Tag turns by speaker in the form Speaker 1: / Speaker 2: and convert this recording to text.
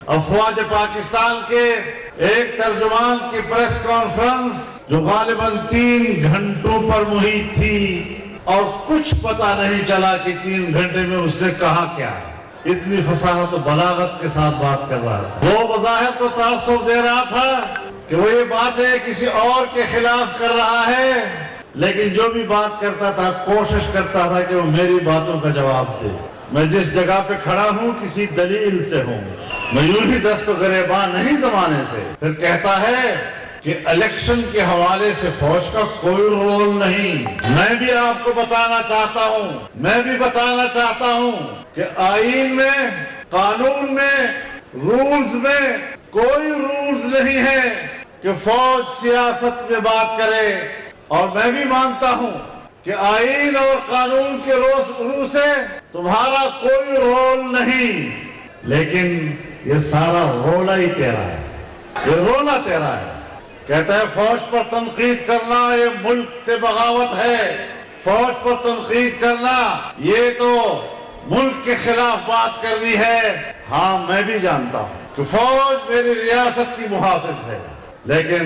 Speaker 1: افواج پاکستان کے ایک ترجمان کی پریس کانفرنس جو غالباً 3 گھنٹوں پر محیط تھی اور کچھ پتہ نہیں چلا کہ 3 گھنٹے میں اس نے کہا کیا ہے. اتنی فصاحت و بلاغت کے ساتھ بات کر رہا تھا. وہ بظاہر تو تاثر دے رہا تھا کہ وہ یہ باتیں کسی اور کے خلاف کر رہا ہے، لیکن جو بھی بات کرتا تھا کوشش کرتا تھا کہ وہ میری باتوں کا جواب دے. میں جس جگہ پہ کھڑا ہوں کسی دلیل سے ہوں، میں یوں ہی دست و گریباں نہیں زمانے سے. پھر کہتا ہے کہ الیکشن کے حوالے سے فوج کا کوئی رول نہیں. میں بھی آپ کو بتانا چاہتا ہوں کہ آئین میں، قانون میں، رولز میں کوئی رولز نہیں ہے کہ فوج سیاست میں بات کرے. اور میں بھی مانتا ہوں کہ آئین اور قانون کے روح سے تمہارا کوئی رول نہیں، لیکن یہ سارا رولا ہی تیرا ہے. یہ رولا تیرا ہے. کہتا ہے فوج پر تنقید کرنا یہ ملک سے بغاوت ہے. فوج پر تنقید کرنا یہ تو ملک کے خلاف بات کرنی ہے. ہاں میں بھی جانتا ہوں کہ فوج میری ریاست کی محافظ ہے، لیکن